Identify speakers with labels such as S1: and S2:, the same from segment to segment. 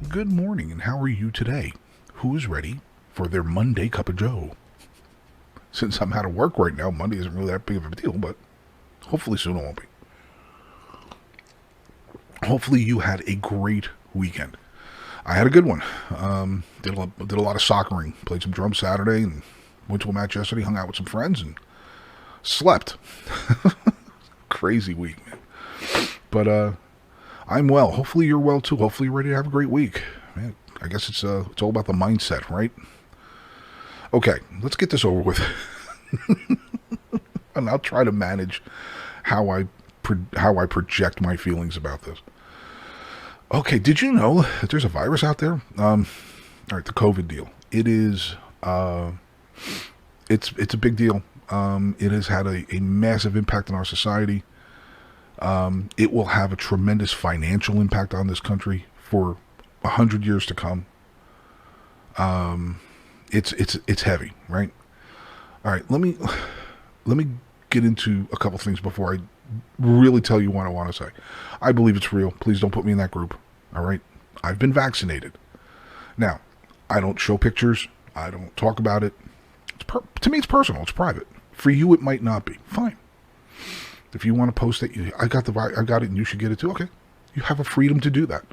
S1: Good morning, and how are you today? Who is ready for their Monday cup of joe? Since I'm out of work right now, Monday isn't really that big of a deal, but hopefully soon it won't be. Hopefully you had a great weekend. I had a good one. Did a lot of soccering. Played some drums Saturday and went to a match yesterday. Hung out with some friends and slept. Crazy week, man. But I'm well. Hopefully you're well too. Hopefully you're ready to have a great week. Man, I guess it's all about the mindset, right? Okay, let's get this over with. And I'll try to manage how I project my feelings about this. Okay, did you know that there's a virus out there? All right, the COVID deal. It is. It's a big deal. It has had a massive impact on our society. It will have a tremendous financial impact on this country for 100 years to come. It's heavy, right? All right, let me get into a couple things before I really tell you what I want to say. I believe it's real. Please don't put me in that group. All right, I've been vaccinated. Now, I don't show pictures. I don't talk about it. To me, it's personal. It's private. For you, it might not be. Fine. If you want to post it, I got it, and you should get it too. Okay, you have a freedom to do that.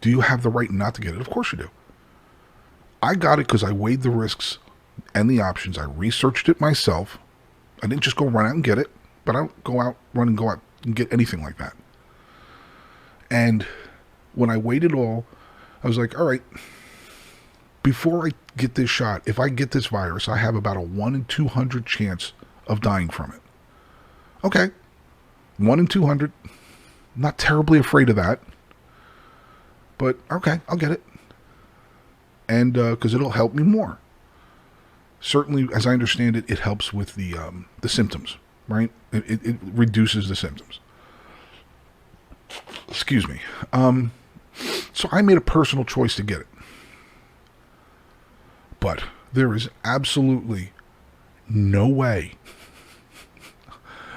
S1: Do you have the right not to get it? Of course you do. I got it because I weighed the risks and the options. I researched it myself. I didn't just go run out and get it, but I don't go out and get anything like that. And when I weighed it all, I was like, all right, before I get this shot, if I get this virus, I have about a 1 in 200 chance of dying from it. Okay, 1 in 200. Not terribly afraid of that. But okay, I'll get it. And because it'll help me more. Certainly, as I understand it, it helps with the symptoms, right? It reduces the symptoms. Excuse me. So I made a personal choice to get it. But there is absolutely no way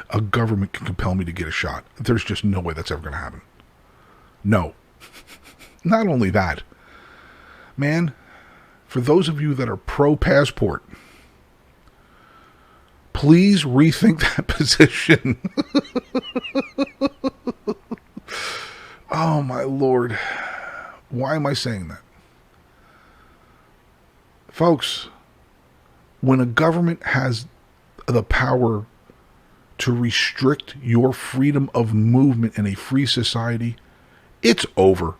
S1: a government can compel me to get a shot. There's just no way that's ever going to happen. No. Not only that, man, for those of you that are pro-passport, please rethink that position. Oh, my Lord. Why am I saying that? Folks, when a government has the power to restrict your freedom of movement in a free society, it's over.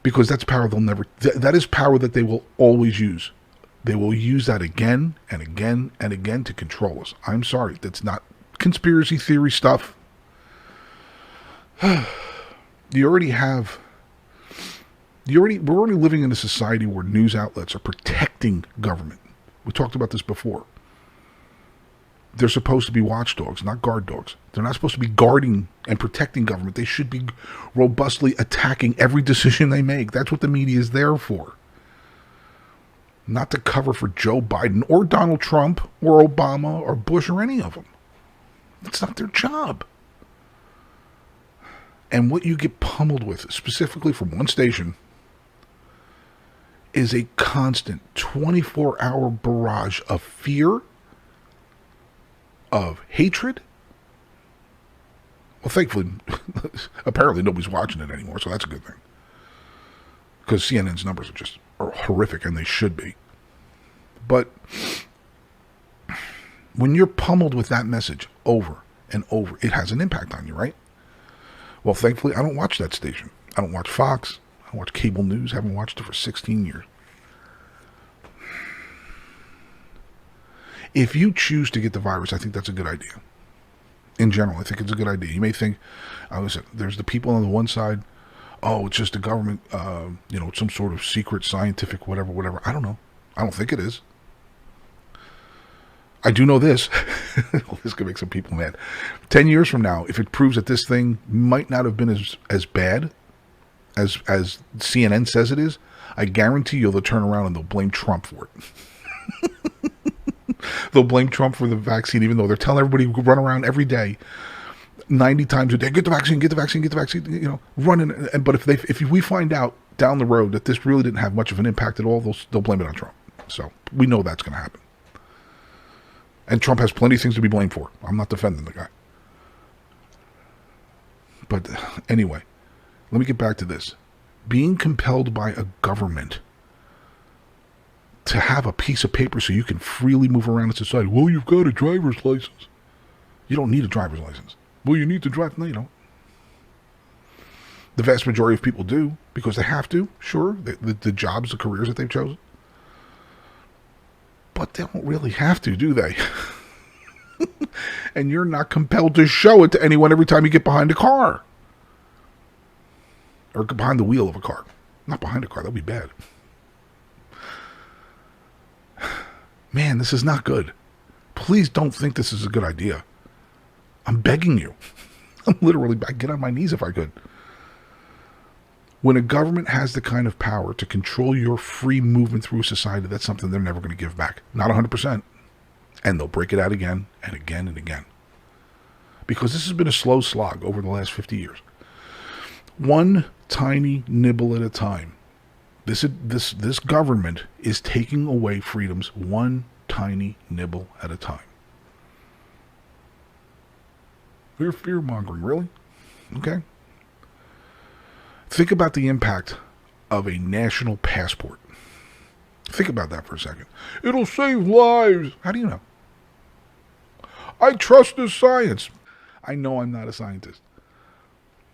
S1: Because that's power they'll never... that is power that they will always use. They will use that again and again and again to control us. I'm sorry, that's not conspiracy theory stuff. We're already living in a society where news outlets are protecting government. We talked about this before. They're supposed to be watchdogs, not guard dogs. They're not supposed to be guarding and protecting government. They should be robustly attacking every decision they make. That's what the media is there for. Not to cover for Joe Biden or Donald Trump or Obama or Bush or any of them. It's not their job. And what you get pummeled with, specifically from one station, is a constant 24-hour barrage of fear, of hatred. Well, thankfully, apparently nobody's watching it anymore, so that's a good thing. Because CNN's numbers are horrific, and they should be. But when you're pummeled with that message over and over, it has an impact on you, right? Well, thankfully, I don't watch that station. I don't watch Fox. I don't watch cable news. I haven't watched it for 16 years. If you choose to get the virus, I think that's a good idea. In general, I think it's a good idea. You may think, listen, there's the people on the one side, oh, it's just the government, some sort of secret scientific whatever. I don't know. I don't think it is. I do know this. This could make some people mad. 10 years from now, if it proves that this thing might not have been as bad as CNN says it is, I guarantee you they'll turn around and they'll blame Trump for it. They'll blame Trump for the vaccine, even though they're telling everybody to run around every day, 90 times a day, get the vaccine, get the vaccine, get the vaccine. Running. But if we find out down the road that this really didn't have much of an impact at all, they'll blame it on Trump. So we know that's going to happen. And Trump has plenty of things to be blamed for. I'm not defending the guy. But anyway, let me get back to this. Being compelled by a government to have a piece of paper so you can freely move around in society. Well, you've got a driver's license. You don't need a driver's license. Well, you need to drive. No, you don't. The vast majority of people do because they have to. Sure, the jobs, the careers that they've chosen. But they don't really have to, do they? And you're not compelled to show it to anyone every time you get behind a car. Or behind the wheel of a car. Not behind a car, that'd be bad. Man, this is not good. Please don't think this is a good idea. I'm begging you. I'd get on my knees if I could. When a government has the kind of power to control your free movement through society, that's something they're never going to give back. Not 100%. And they'll break it out again and again and again. Because this has been a slow slog over the last 50 years. One tiny nibble at a time. This government is taking away freedoms one tiny nibble at a time. They're fear-mongering, really? Okay. Think about the impact of a national passport. Think about that for a second. It'll save lives. How do you know? I trust the science. I know I'm not a scientist.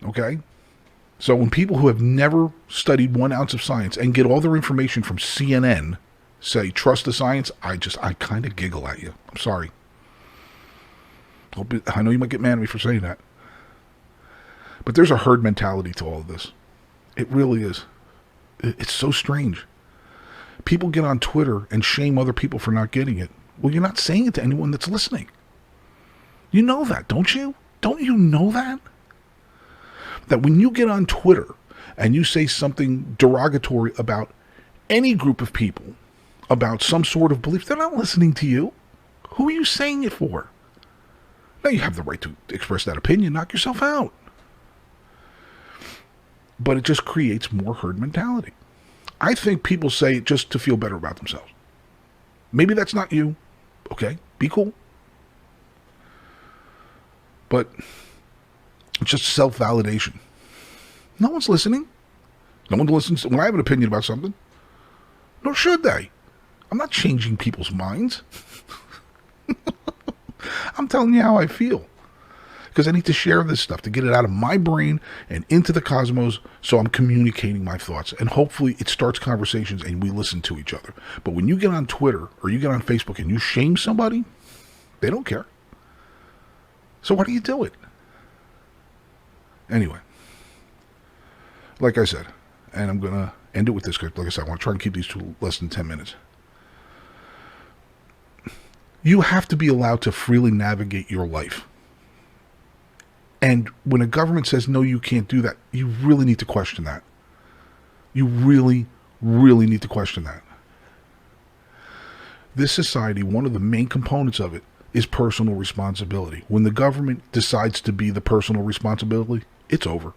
S1: Okay? So when people who have never studied 1 ounce of science and get all their information from CNN say, trust the science, I kind of giggle at you. I'm sorry. I know you might get mad at me for saying that. But there's a herd mentality to all of this. It really is. It's so strange. People get on Twitter and shame other people for not getting it. Well, you're not saying it to anyone that's listening. You know that, don't you? Don't you know that? That when you get on Twitter and you say something derogatory about any group of people, about some sort of belief, they're not listening to you. Who are you saying it for? Now, you have the right to express that opinion. Knock yourself out. But it just creates more herd mentality. I think people say it just to feel better about themselves. Maybe that's not you. Okay, be cool. But it's just self-validation. No one's listening. No one listens when I have an opinion about something. Nor should they. I'm not changing people's minds. I'm telling you how I feel. Because I need to share this stuff to get it out of my brain and into the cosmos, so I'm communicating my thoughts. And hopefully it starts conversations and we listen to each other. But when you get on Twitter or you get on Facebook and you shame somebody, they don't care. So why do you do it? Anyway, like I said, and I'm going to end it with this, because like I said, I want to try and keep these to less than 10 minutes. You have to be allowed to freely navigate your life. And when a government says, no, you can't do that, you really need to question that. You really, really need to question that. This society, one of the main components of it is personal responsibility. When the government decides to be the personal responsibility, it's over.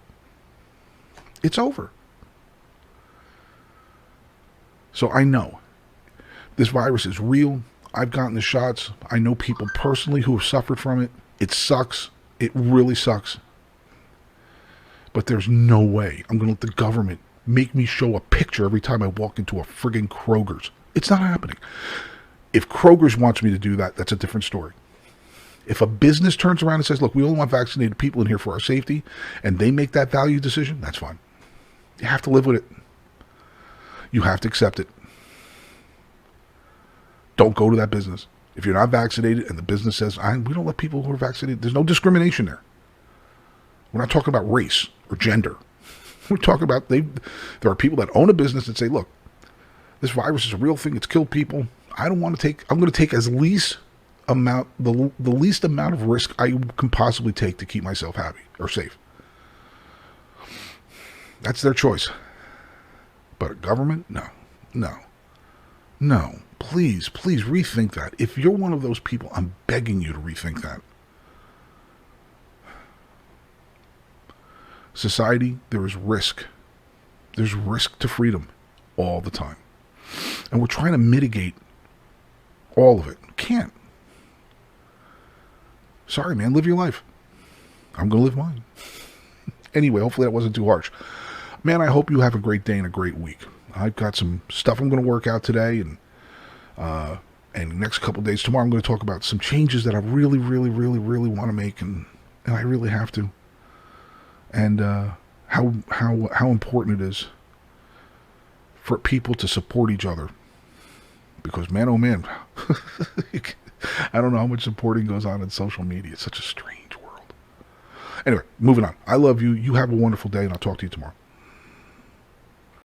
S1: It's over. So I know this virus is real. I've gotten the shots. I know people personally who have suffered from it. It sucks. It really sucks. But there's no way I'm going to let the government make me show a picture every time I walk into a friggin' Kroger's. It's not happening. If Kroger's wants me to do that, that's a different story. If a business turns around and says, look, we only want vaccinated people in here for our safety, and they make that value decision, that's fine. You have to live with it. You have to accept it. Don't go to that business. If you're not vaccinated and the business says, we don't let people who are vaccinated, there's no discrimination there. We're not talking about race or gender. We're talking about there are people that own a business that say, look, this virus is a real thing. It's killed people. I'm going to take the least amount of risk I can possibly take to keep myself happy or safe. That's their choice. But a government? No. Please, please rethink that. If you're one of those people, I'm begging you to rethink that. Society, there is risk. There's risk to freedom all the time. And we're trying to mitigate all of it. Can't. Sorry, man. Live your life. I'm going to live mine. Anyway, hopefully that wasn't too harsh. Man, I hope you have a great day and a great week. I've got some stuff I'm going to work out today, and the next couple of days. Tomorrow I'm going to talk about some changes that I really, really, really, really want to make, and I really have to. And how important it is for people to support each other. Because, man, oh man, I don't know how much supporting goes on in social media. It's such a strange world. Anyway, moving on. I love you. You have a wonderful day, and I'll talk to you tomorrow.